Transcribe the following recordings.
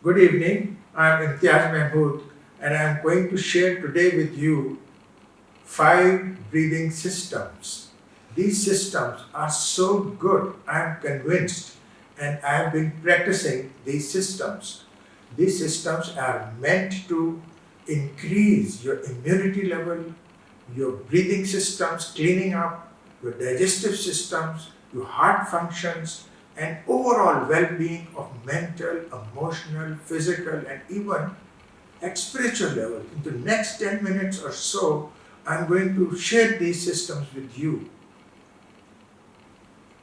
Good evening, I am Imtiaz Mehmud and I am going to share today with you 5 breathing systems. These systems are so good, I am convinced, and I have been practicing these systems. These systems are meant to increase your immunity level, your breathing systems, cleaning up, your digestive systems, your heart functions, and overall well-being of mental, emotional, physical, and even at spiritual level. In the next 10 minutes or so, I'm going to share these systems with you.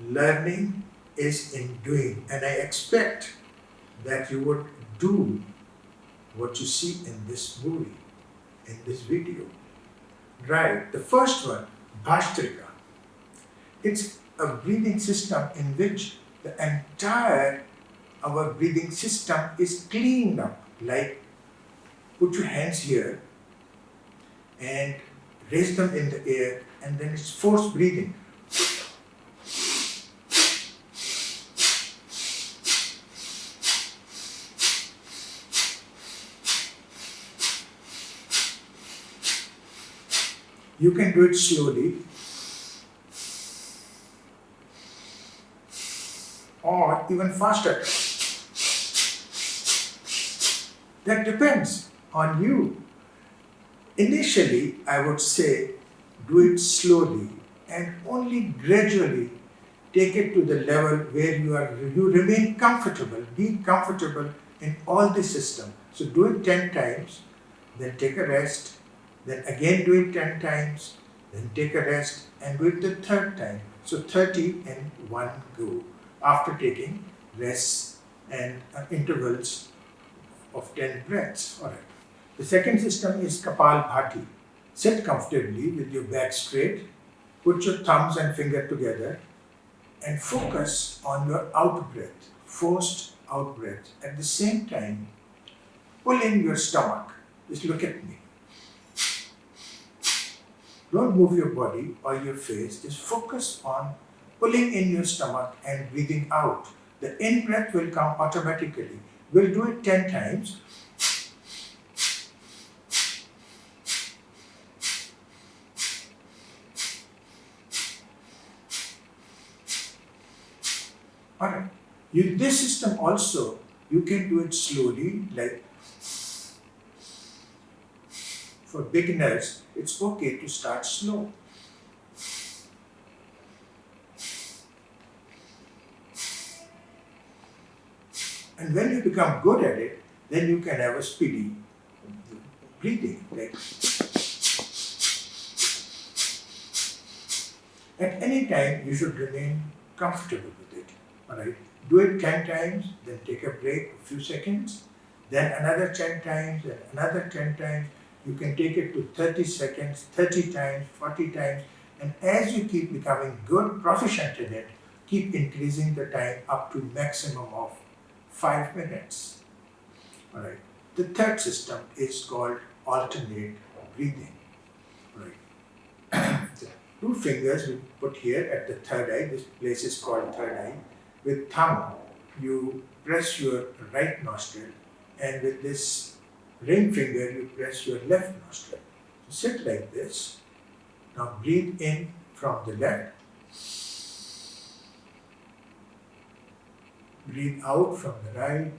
Learning is in doing, and I expect that you would do what you see in this movie, in this video. Right, the first one, Bhastrika. It's a breathing system in which the entire our breathing system is cleaned up. Like, put your hands here and raise them in the air, and then it's forced breathing. You can do it slowly or even faster. That depends on you. Initially, I would say do it slowly and only gradually take it to the level where you remain comfortable. Be comfortable in all the system. So do it 10 times, then take a rest, then again do it 10 times, then take a rest and do it the third time. So 30 in one go after taking rests and intervals of 10 breaths. All right. The second system is Kapalbhati. Sit comfortably with your back straight, put your thumbs and finger together and focus on your out breath, forced out breath. At the same time, pull in your stomach. Just look at me. Don't move your body or your face. Just focus on pulling in your stomach and breathing out. The in-breath will come automatically. We'll do it 10 times. Alright. This system also, you can do it slowly, like for beginners, it's okay to start slow. And when you become good at it, then you can have a speedy breathing. Like at any time, you should remain comfortable with it. Alright, do it 10 times, then take a break, a few seconds, then another 10 times, then another 10 times. You can take it to 30 seconds, 30 times, 40 times, and as you keep becoming good, proficient in it, keep increasing the time up to maximum of 5 minutes. Alright. The third system is called alternate breathing. Right. The 2 fingers we put here at the third eye. This place is called third eye. With thumb, you press your right nostril, and with this ring finger, you press your left nostril. So sit like this. Now breathe in from the left. Breathe out from the right.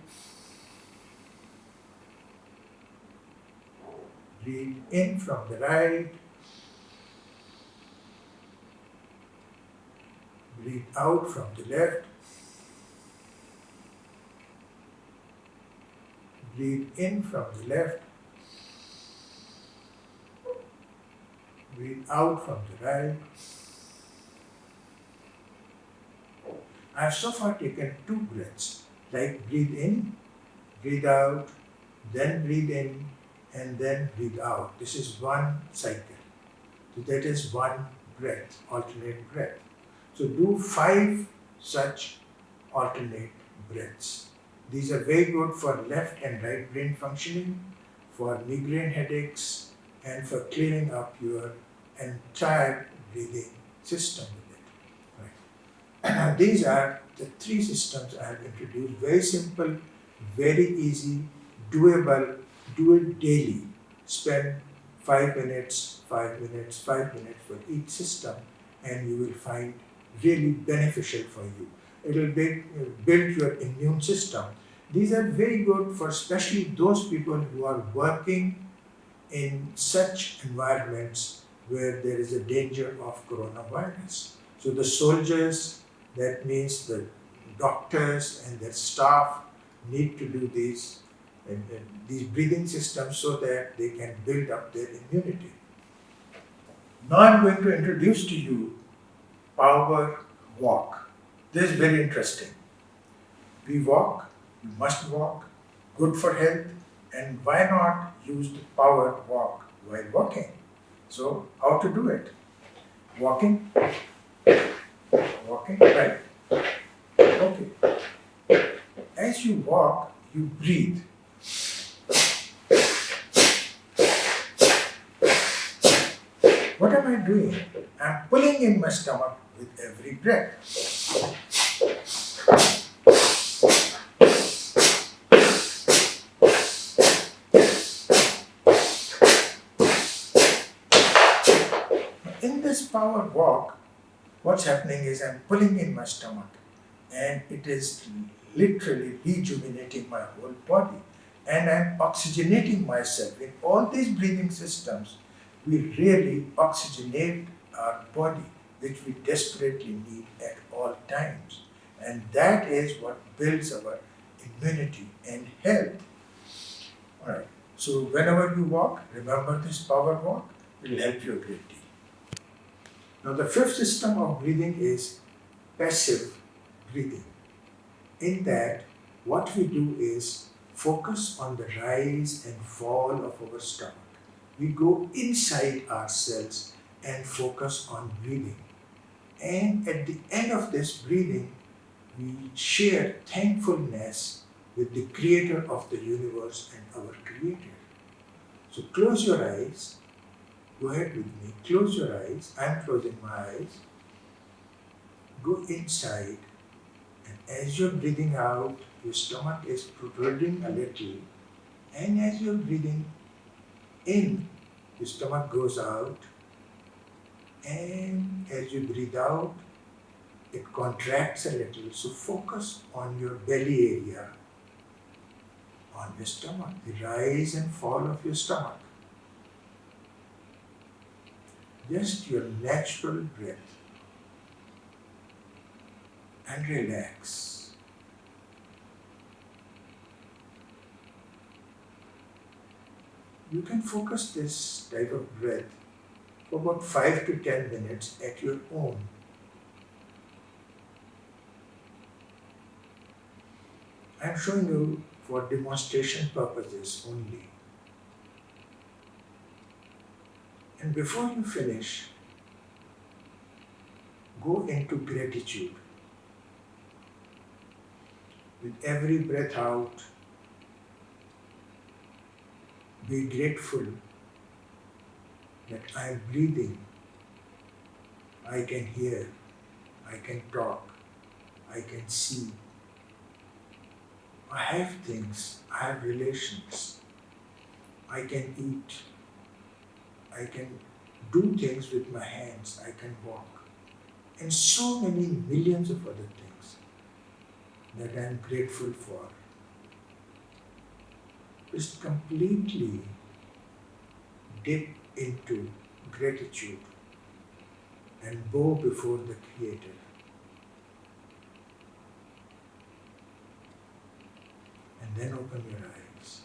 Breathe in from the right. Breathe out from the left. Breathe in from the left. Breathe out from the right. I have so far taken 2 breaths, like breathe in, breathe out, then breathe in, and then breathe out. This is one cycle. So that is one breath, alternate breath. So do 5 such alternate breaths. These are very good for left and right brain functioning, for migraine headaches, and for clearing up your entire breathing system with it. Right. These are the 3 systems I have introduced. Very simple, Very easy, doable, do it daily. Spend 5 minutes, 5 minutes, 5 minutes for each system, and you will find really beneficial for you. It will build your immune system. These are very good for especially those people who are working in such environments where there is a danger of coronavirus. So the soldiers, that means the doctors and their staff, need to do these breathing systems so that they can build up their immunity. Now I'm going to introduce to you power walk. This is very interesting. We walk, you must walk, good for health, and why not use the power walk while walking? So how to do it? Walking, right? Okay. As you walk, you breathe. What am I doing? I'm pulling in my stomach with every breath. In this power walk, what's happening is I'm pulling in my stomach, and it is literally rejuvenating my whole body, and I'm oxygenating myself. In all these breathing systems, we really oxygenate our body, which we desperately need at all times, and that is what builds our immunity and health. All right. So whenever you walk, remember this power walk. It will help you a great deal. Now the fifth system of breathing is passive breathing. In that, what we do is focus on the rise and fall of our stomach. We go inside ourselves and focus on breathing. And at the end of this breathing, we share thankfulness with the creator of the universe and our creator. So close your eyes. Go ahead with me. Close your eyes. I'm closing my eyes. Go inside. And as you're breathing out, your stomach is protruding a little. And as you're breathing in, your stomach goes out. And as you breathe out, it contracts a little. So focus on your belly area, on your stomach, the rise and fall of your stomach. Just your natural breath. And relax. You can focus this type of breath for about 5 to 10 minutes at your own. I am showing you for demonstration purposes only. And before you finish, go into gratitude. With every breath out, be grateful that I am breathing, I can hear, I can talk, I can see. I have things, I have relations, I can eat, I can do things with my hands, I can walk, and so many millions of other things that I am grateful for. Just completely dip into gratitude and bow before the Creator. And then open your eyes.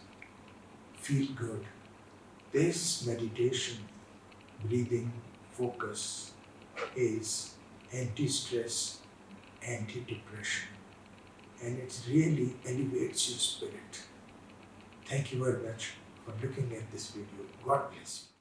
Feel good. This meditation, breathing, focus is anti-stress, anti-depression, and it really elevates your spirit. Thank you very much for looking at this video. God bless you.